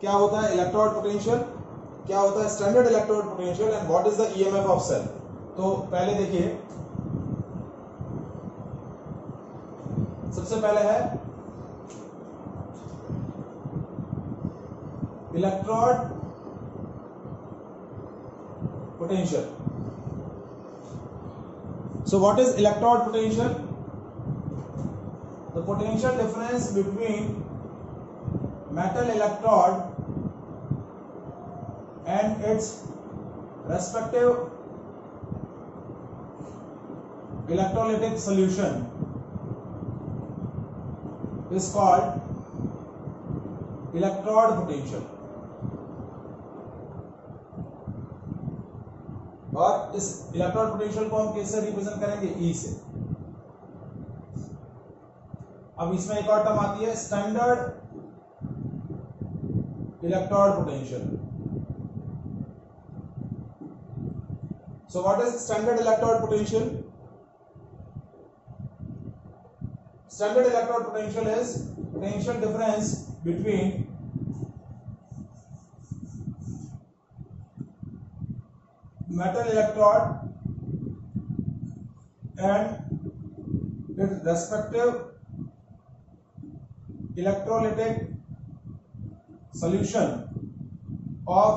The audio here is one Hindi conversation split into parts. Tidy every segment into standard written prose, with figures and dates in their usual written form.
क्या होता है इलेक्ट्रोड पोटेंशियल, क्या होता है standard electrode potential and what is the EMF of cell. तो पहले देखिए, सबसे पहले है electrode potential. So what is electrode potential? The potential difference between metal electrode and its respective electrolytic solution is called electrode potential. और इस इलेक्ट्रोड पोटेंशियल को हम किससे रिप्रेजेंट करेंगे, ई से। अब इसमें एक और टर्म आती है standard electrode potential. So what is standard electrode potential? Standard electrode potential is potential difference between metal electrode and its respective electrolytic solution of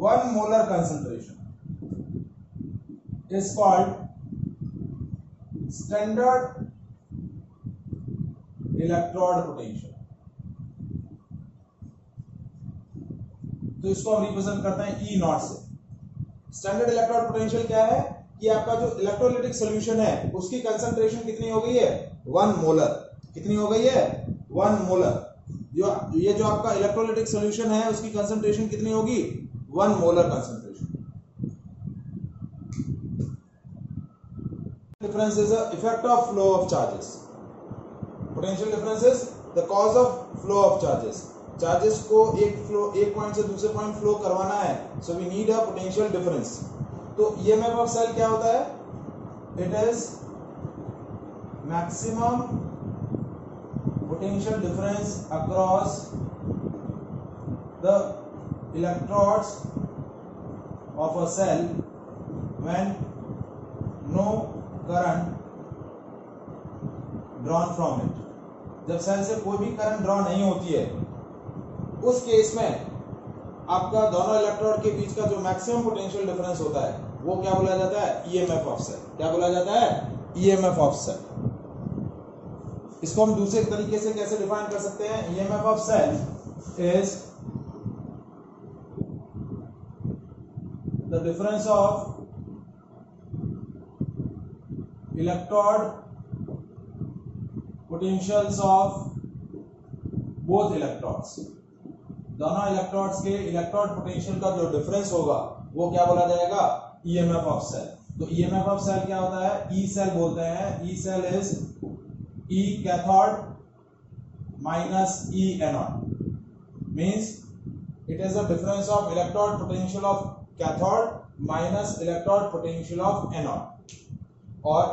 1 molar concentration is called standard electrode potential। तो इसको हम रिप्रेजेंट करते हैं ई नॉट से। स्टैंडर्ड इलेक्ट्रोड पोटेंशियल क्या है कि आपका जो इलेक्ट्रोलाइटिक सॉल्यूशन है उसकी कंसंट्रेशन कितनी हो गई है, 1 मोलर। कितनी हो गई है, 1 मोलर। ये जो आपका इलेक्ट्रोलाइटिक सॉल्यूशन है उसकी कंसंट्रेशन कितनी होगी, 1 molar concentration. Difference is the effect of flow of charges. Potential difference is the cause of flow of charges. Charges को एक पॉइंट से दूसरे पॉइंट फ्लो करवाना है, so we need a potential difference. तो ईएमएफ ऑफ सेल क्या होता है, it is maximum potential difference across the electrodes of a cell when no current drawn from it. जब सेल से कोई भी करंट ड्रॉ नहीं होती है, उस केस में आपका दोनों इलेक्ट्रोड के बीच का जो मैक्सिमम पोटेंशियल डिफरेंस होता है वो क्या बोला जाता है, ईएमएफ ऑफ सेल। क्या बोला जाता है, ईएमएफ ऑफ सेल। इसको हम दूसरे तरीके से कैसे डिफाइन कर सकते हैं, EMF of cell is the difference of electrode potentials of both electrodes. दोनों इलेक्ट्रोड्स के इलेक्ट्रोड पोटेंशियल का जो डिफरेंस होगा वो क्या बोला जाएगा, ईएमएफ ऑफ सेल। तो ईएमएफ ऑफ सेल क्या होता है, ई सेल बोलते हैं। E cell is E cathode minus E anode, means it is the difference of electrode potential of cathode minus electrode potential of anode. और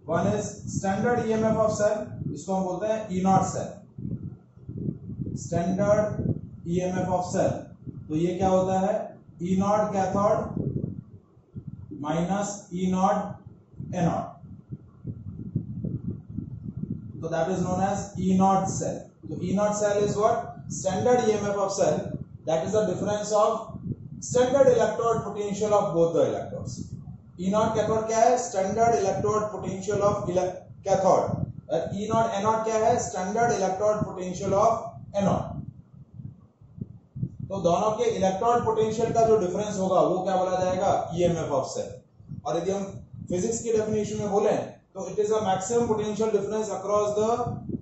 one is standard EMF of cell, इसको हम बोलते हैं E naught cell. Standard EMF of cell, तो ये क्या होता है, E naught cathode minus E naught anode, तो that is known as E naught cell. तो E naught cell is what, standard EMF of cell, that is the difference of standard electrode potential of both the electrodes. E naught cathode क्या है, standard electrode potential of cathode. और ई नॉट एनोड क्या है, standard electrode potential of anode. तो दोनों के इलेक्ट्रोड पोटेंशियल का जो डिफरेंस होगा वो क्या बोला जाएगा, ईएमएफ ऑफ सेल। और यदि हम फिजिक्स की डेफिनेशन में बोलें तो it is a maximum potential difference across the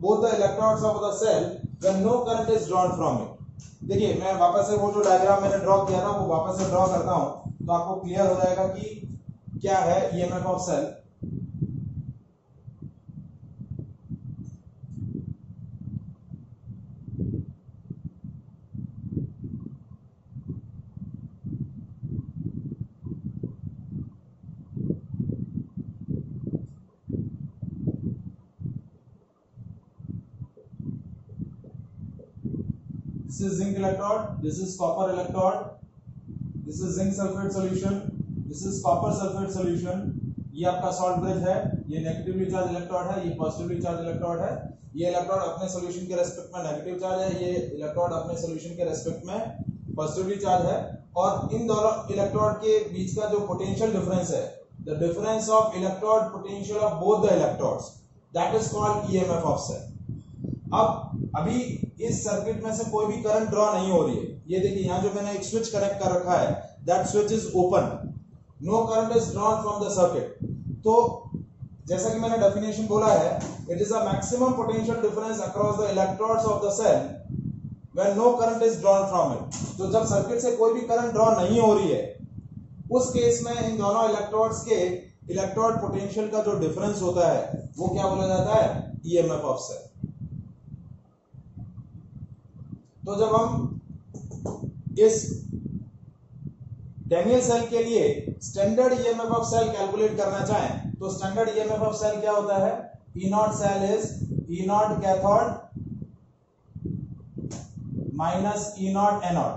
both the electrodes of the cell when no current is drawn from it. देखिए, मैं वापस से वो जो डायग्राम मैंने ड्रॉ किया था वो वापस से ड्रॉ करता हूं तो आपको क्लियर हो जाएगा कि क्या है EMF of cell. This is zinc electrode, this is copper electrode, this is zinc sulfate solution, this is copper sulfate solution. ये आपका सॉल्ट ब्रिज है, ये नेगेटिवली चार्ज इलेक्ट्रोड है, ये पॉजिटिवली चार्ज इलेक्ट्रोड है. ये इलेक्ट्रोड अपने सॉल्यूशन के रेस्पेक्ट में नेगेटिव चार्ज है, ये इलेक्ट्रोड अपने सॉल्यूशन के रेस्पेक्ट में पॉजिटिवली चार्ज है. और इन दोनों इलेक्ट्रोड के बीच का जो पोटेंशियल डिफरेंस है, the difference of electrode potential of both the electrodes, that is called EMF of cell. अब अभी इस सर्किट में से कोई भी करंट ड्रॉ नहीं हो रही है. ये देखिए यहाँ जो मैंने एक स्विच कनेक्ट कर रखा है, that switch is open, no current is drawn from the circuit. तो जैसा कि मैंने डेफिनेशन बोला है, it is a maximum potential difference across the electrodes of the cell when no current is drawn from it. तो जब सर्किट से कोई भी करंट ड्रॉ नहीं हो रही है, उस केस में इन दोनों इलेक्ट्रोड्स के इलेक्ट्रोड पोटेंशियल का जो डिफरेंस होता है वो क्या बोला जाता है? EMF of cell. तो जब हम इस डैनियल सेल के लिए standard EMF of cell calculate करना चाहें, तो स्टैंडर्ड ईएमएफ ऑफ सेल क्या होता है? E naught cell is E naught cathode minus E naught anode.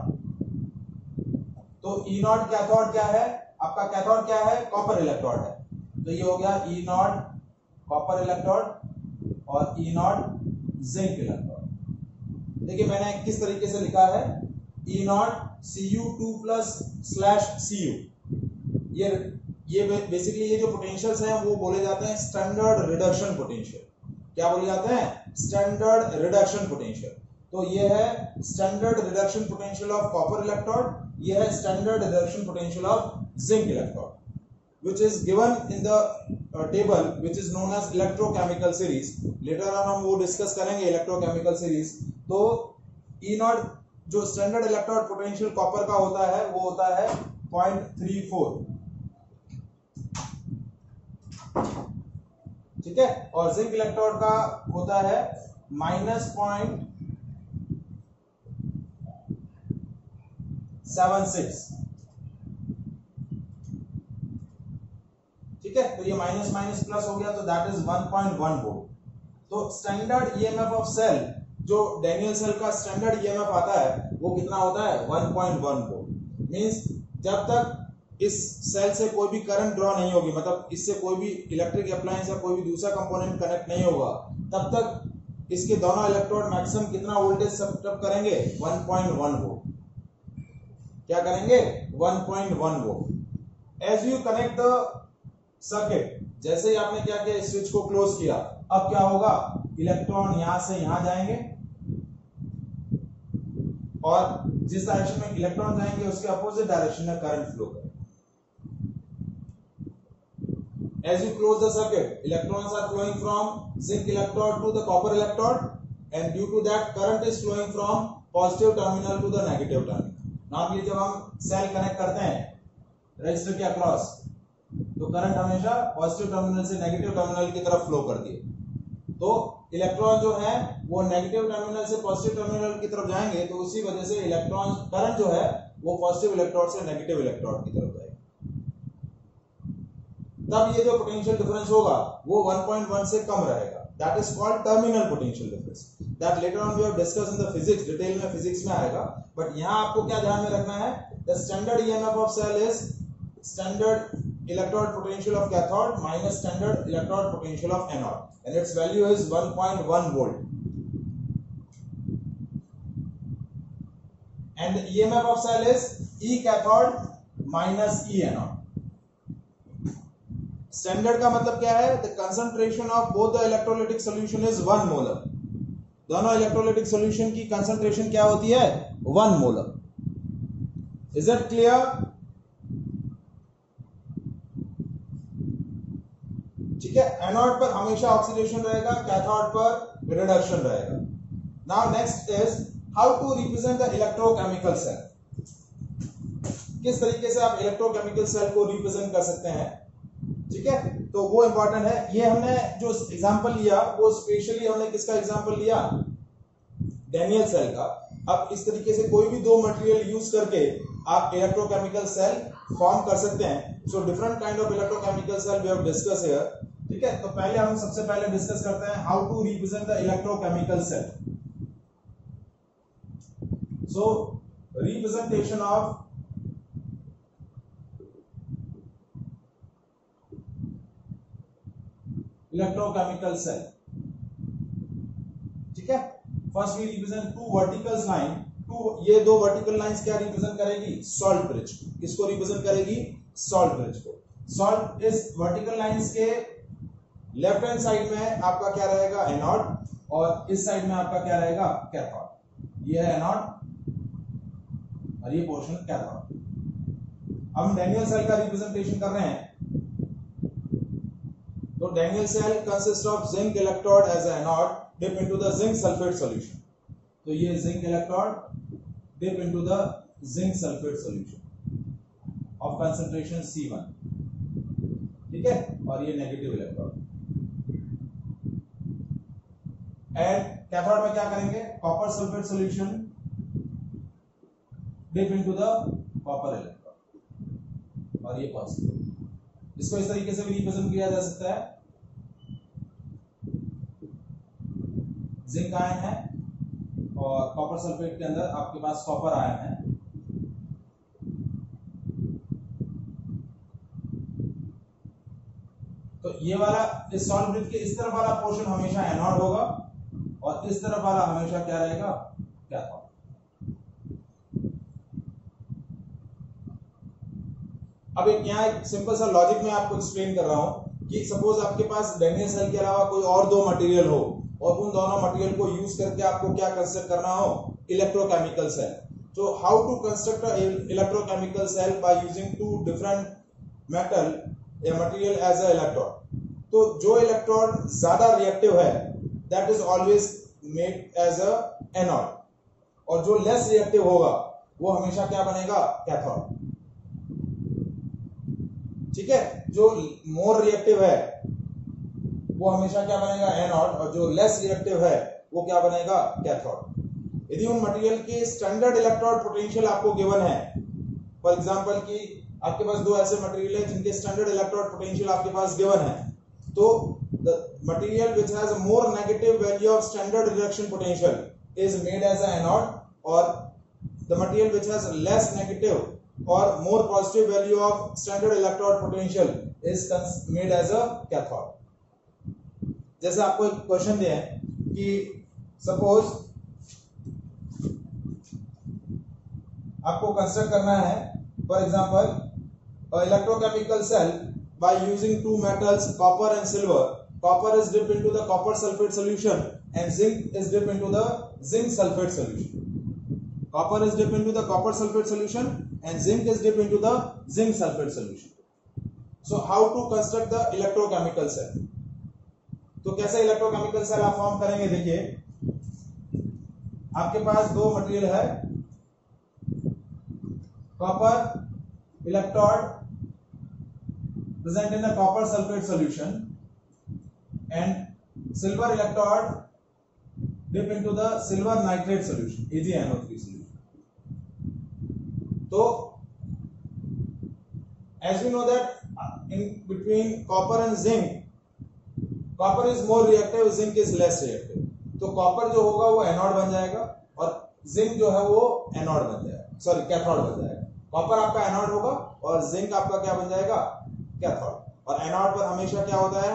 तो ई नॉट कैथोड क्या है? आपका कैथोड क्या है? कॉपर इलेक्ट्रोड है. तो ये हो गया ई नॉट कॉपर इलेक्ट्रोड और ई नॉट जिंक इलेक्ट्रोड. देखिए मैंने किस तरीके से लिखा है, ई नॉट Cu2+/Cu. ये बेसिकली ये जो पोटेंशियल्स हैं वो बोले जाते हैं स्टैंडर्ड रिडक्शन पोटेंशियल. क्या बोले जाते हैं? Standard reduction potential. तो ये है standard reduction potential of copper electrode, ये है standard reduction potential of zinc electrode, which is given in the table which is known as electrochemical series. Later on हम वो डिस्कस करेंगे electrochemical series. तो E नॉट जो स्टैंडर्ड इलेक्ट्रोड पोटेंशियल कॉपर का होता है वो होता है 0.34. ठीक है, और जिंक इलेक्ट्रोड का होता है -0.76. ठीक है, तो ये माइनस माइनस प्लस हो गया, तो दैट इज 1.1 वोल्ट. तो स्टैंडर्ड ईएमएफ ऑफ सेल, जो डैनियल सेल का स्टैंडर्ड ईएमएफ आता है वो कितना होता है? 1.1 वोल्ट. मींस जब तक इस सेल से कोई भी करंट ड्रॉ नहीं होगी, मतलब इससे कोई भी इलेक्ट्रिक अप्लायंस या कोई भी दूसरा कंपोनेंट कनेक्ट नहीं होगा, तब तक इसके दोनों इलेक्ट्रोड मैक्सिमम कितना वोल्टेज सब्सक्राइब करेंगे? 1.1 वोल्ट. क्या करेंगे? 1.1 volt. As you connect the circuit, जैसे ही आपने क्या किया, स्विच को क्लोज किया, अब क्या होगा? इलेक्ट्रॉन यहां से यहां जाएंगे और जिस डायरेक्शन में इलेक्ट्रॉन जाएंगे उसके अपोजिट डायरेक्शन में करंट फ्लो करेगा. As you close the circuit, electrons are flowing from zinc electrode to the copper electrode, and due to that current is flowing from positive terminal to the negative terminal. Normally जब हम सेल कनेक्ट करते हैं रजिस्टर के अक्रॉस, तो करंट हमेशा पॉजिटिव टर्मिनल से नेगेटिव टर्मिनल की तरफ फ्लो करती है. तो इलेक्ट्रॉन जो है वो नेगेटिव टर्मिनल से पॉजिटिव टर्मिनल की तरफ जाएंगे, तो उसी वजह से इलेक्ट्रॉन करंट जो है वो पॉजिटिव इलेक्ट्रोड से नेगेटिव इलेक्ट्रोड की तरफ जाएगा. तब ये जो पोटेंशियल डिफरेंस होगा वो 1.1 से कम रहेगा. That is called terminal potential difference. That later on we have discuss in the physics, detail में फिजिक्स में आएगा. बट यहां आपको क्या ध्यान में रखना है? The standard EMF of cell is standard electrode potential of cathode minus standard electrode potential of anode, and its value is 1.1 volt. And the EMF of cell is E cathode minus E anode. Standard का मतलब क्या है? The concentration of both the electrolytic solution is 1 molar. दोनों electrolytic solution की concentration क्या होती है? 1 molar. Is that clear? ठीक है, एनोड पर हमेशा ऑक्सीडेशन रहेगा, कैथोड पर रिडक्शन रहेगा. Now next is how to represent the electrochemical cell. किस तरीके से आप इलेक्ट्रोकेमिकल सेल को रिप्रेजेंट कर सकते हैं? ठीक है, तो वो इंपॉर्टेंट है. ये हमने जो एग्जांपल लिया वो स्पेशली हमने किसका एग्जांपल लिया? डैनियल सेल का. अब इस तरीके से कोई भी दो मटेरियल यूज करके आप इलेक्ट्रोकेमिकल सेल फॉर्म कर सकते हैं. So different kind of electrochemical cell we have discuss here. ठीक है, तो पहले हम सबसे पहले डिस्कस करते हैं how to represent the electrochemical cell. So representation of electrochemical cell, ठीक है। First we represent two vertical line, ये दो वर्टिकल लाइंस क्या रिप्रेजेंट करेगी, सॉल्ट ब्रिज। किसको रिप्रेजेंट करेगी, सॉल्ट ब्रिज को। सॉल्ट इस वर्टिकल लाइंस के लेफ्ट हैंड साइड में आपका क्या रहेगा, एनोड, और इस साइड में आपका क्या रहेगा, कैथोड। ये है एनोड और ये पोर्शन कैथोड। हम डैनियल सेल का रिप्रेजेंटेशन कर रहे हैं, तो Daniell cell consist of zinc electrode as anode dip into the zinc sulfate solution। तो ये zinc electrode dip into the zinc sulfate solution of concentration C1, ठीक है, और ये नेगेटिव इलेक्ट्रोड। एंड कैथोड में क्या करेंगे, copper sulphate solution dip into the copper electrode, और ये पॉजिटिव। इसको इस तरीके से भी रिप्रेजेंट किया जा सकता है, जिंक आयन है और कॉपर सल्फेट के अंदर आपके पास कॉपर आयन है। तो ये वाला इस सॉल्ट ब्रिज के इस तरफ वाला पोर्शन हमेशा एनोड होगा और इस तरफ वाला हमेशा क्या रहेगा, कैथोड। अब एक सिंपल सा लॉजिक में आपको एक्सप्लेन कर रहा हूं कि सपोज आपके पास डैनियल सेल के अलावा कोई और दो मटेरियल हो और उन दोनों मटेरियल को यूज करके आपको क्या कंस्ट्रक्ट करना हो, इलेक्ट्रोकेमिकल सेल। तो how to construct a electrochemical cell by using two different metal या मटेरियल एज अ इलेक्ट्रोड। तो जो इलेक्ट्रोड ज्यादा रिएक्टिव है that is always made as a anode, और जो लेस रिएक्टिव होगा वो हमेशा क्या बनेगा, कैथोड, ठीक है। जो मोर रिएक्टिव है वो हमेशा क्या बनेगा, एनोड, और जो लेस रिएक्टिव है वो क्या बनेगा, कैथोड। यदि उन मटेरियल के स्टैंडर्ड इलेक्ट्रोड पोटेंशियल आपको गिवन है, फॉर एग्जांपल कि आपके पास दो ऐसे मटेरियल है जिनके स्टैंडर्ड इलेक्ट्रोड पोटेंशियल आपके पास गिवन है, तो the material which has a more negative value of standard reduction potential is made as a anode, और the material which has less negative और more positive value of standard electrode potential is made as a cathode. जैसे आपको एक क्वेश्चन दिया है कि सपोज आपको कंस्ट्रक्ट करना है, for example electrochemical cell by using two metals copper and silver. Copper is dip into the copper sulphate solution and zinc is dip into the zinc sulphate solution. Copper is dip into the copper sulphate solution and zinc is dip into the zinc sulphate solution. So how to construct the electrochemical cell. तो कैसे इलेक्ट्रोकेमिकल सेल आप फॉर्म करेंगे, देखिए आपके पास दो मटेरियल है, copper electrode present in a copper sulfate solution and silver electrode dip into the silver nitrate solution, AgNO3 solution. So as we know that in between copper and zinc, copper is more reactive, zinc is less reactive. तो copper जो होगा वो एनोड बन जाएगा और zinc जो है वो एनोड बन जाएगा, सॉरी कैथोड बन जाएगा। कॉपर आपका एनोड होगा और जिंक आपका क्या बन जाएगा, कैथोड। और एनोड पर हमेशा क्या होता है,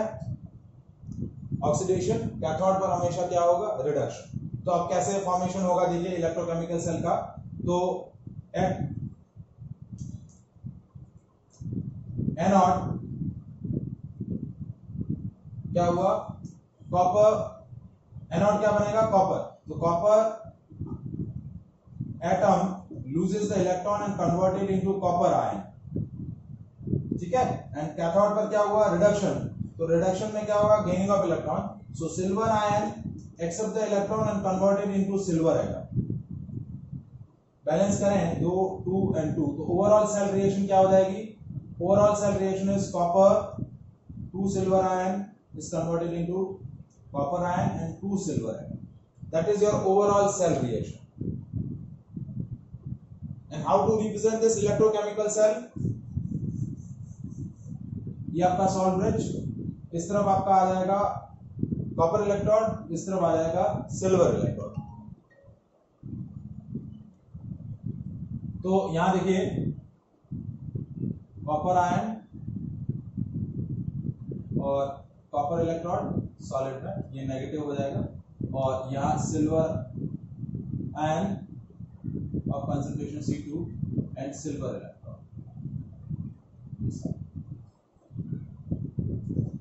ऑक्सीडेशन, कैथोड पर हमेशा क्या होगा, रिडक्शन। तो अब कैसे फॉर्मेशन होगा देखिए इलेक्ट्रोकेमिकल सेल का। तो एनोड क्या हुआ, कॉपर, एनोड क्या बनेगा, कॉपर। तो copper atom loses the electron and converted into copper ion, ठीक है। एंड कैथोड पर क्या हुआ, रिडक्शन। तो रिडक्शन में क्या होगा, gaining of electron. So silver ion accept the electron and converted into silver atom. Balance करें 2 2 एंड 2, तो ओवरऑल सेल रिएक्शन क्या हो जाएगी, overall cell reaction is copper 2 silver ion is converted into copper ion and 2 silver ion. That is your overall cell reaction. And how to represent this electrochemical cell? ये आपका सॉल्ट ब्रिज, इस तरफ आपका आ जाएगा कॉपर इलेक्ट्रोड, इस तरफ आ जाएगा सिल्वर इलेक्ट्रोड। तो यहां देखिए कॉपर आयन और कॉपर इलेक्ट्रॉन सॉलिड में ये नेगेटिव हो जाएगा, और यहां silver ion of concentration C2 and silver electron.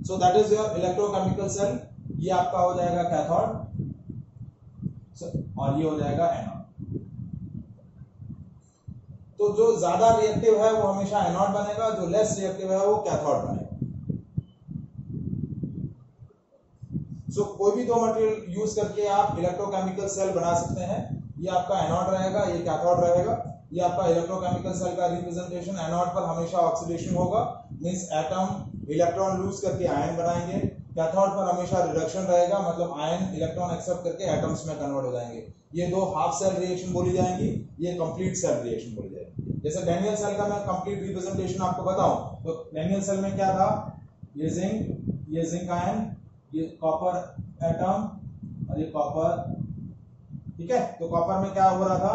So that is your electrochemical cell. ये आपका हो जाएगा कैथोड और ये हो जाएगा एनोड। तो जो ज्यादा रिएक्टिव है वो हमेशा एनोड बनेगा, जो लेस रिएक्टिव है वो कैथोड बनेगा। So कोई भी दो मटेरियल यूज करके आप इलेक्ट्रोकेमिकल सेल बना सकते हैं। ये आपका एनोड रहेगा, ये कैथोड रहेगा। ये आपका इलेक्ट्रोकेमिकल सेल का रिप्रेजेंटेशन, एनोड पर हमेशा ऑक्सीडेशन होगा, मींस एटम इलेक्ट्रॉन लूज करके आयन बनाएंगे। कैथोड पर हमेशा रिडक्शन रहेगा, मतलब आयन इलेक्ट्रॉन एक्सेप्ट करके एटम्स में कन्वर्ट हो जाएंगे। ये दो हाफ सेल रिएक्शन बोली जाएंगी, ये कंप्लीट सेल रिएक्शन बोली जाएगी। जैसे डैनियल सेल का मैं कंप्लीट रिप्रेजेंटेशन आपको बताऊं तो डैनियल सेल में क्या था, ये जिंक आयन, ये कॉपर एटम और ये कॉपर, ठीक है। तो कॉपर में क्या हो रहा था,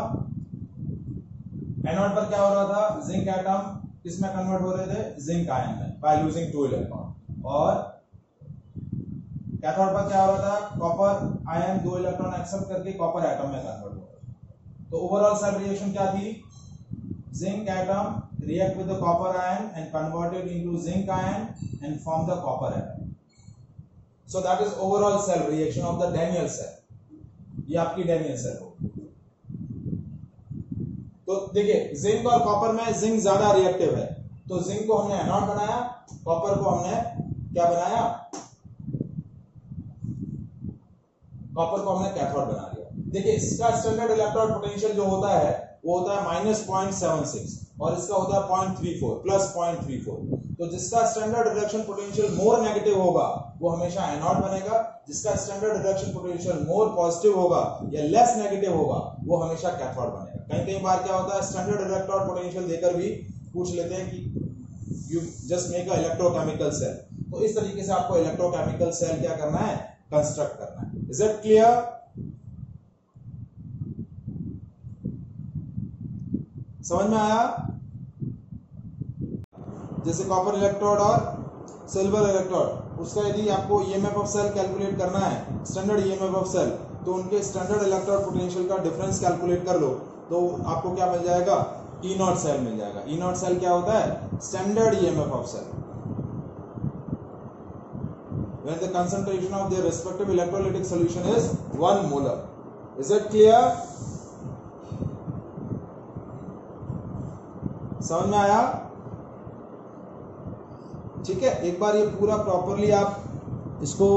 एनोड पर क्या हो रहा था, जिंक एटम किसमें कन्वर्ट हो रहे थे, जिंक आयन में, बाय लूजिंग 2 इलेक्ट्रॉन। और कैथोड पर क्या हो रहा था, कॉपर आयन 2 इलेक्ट्रॉन एक्सेप्ट करके कॉपर एटम में कन्वर्ट हो रहा था। तो ओवरऑल सेल रिएक्शन क्या थी, zinc atom react with the copper ion and convert it into zinc ion and form the copper atom. So that is overall cell reaction of the Daniell cell. ये आपकी Daniell cell हो। तो देखिए जिंक और कॉपर में जिंक ज्यादा रिएक्टिव है, तो जिंक को हमने एनोड बनाया, कॉपर को हमने क्या बनाया, कॉपर को हमने कैथोड बना लिया। देखिए इसका स्टैंडर्ड इलेक्ट्रॉन पोटेंशियल जो होता है वो होता है -0.76 और इसका होता है 0.34 प्लस 0.34। तो जिसका standard reduction potential more negative होगा वो हमेशा एनोड बनेगा, जिसका standard reduction potential more positive होगा या लेस नेगेटिव होगा वो हमेशा कैथोड बनेगा। कहीं कहीं बार क्या होता है, स्टैंडर्ड इलेक्ट्रॉन पोटेंशियल देकर भी पूछ लेते हैं कि you just make a electrochemical cell. तो इस तरीके से आपको इलेक्ट्रोकेमिकल सेल क्या करना है, कंस्ट्रक्ट करना है। Is it clear? समझ में आया? जैसे कॉपर इलेक्ट्रोड और सिल्वर इलेक्ट्रोड, उसका यदि आपको ईएमएफ ऑफ सेल कैलकुलेट करना है, स्टैंडर्ड ईएमएफ ऑफ सेल, तो उनके स्टैंडर्ड इलेक्ट्रॉन पोटेंशियल का डिफरेंस कैलकुलेट कर लो तो आपको क्या मिल जाएगा, ई नॉट सेल मिल जाएगा। ई नॉट सेल क्या होता है, standard EMF of cell when the concentration of their respective electrolytic solution is 1 molar. Is it clear? समझ में आया? ठीक है, एक बार ये पूरा प्रॉपरली आप इसको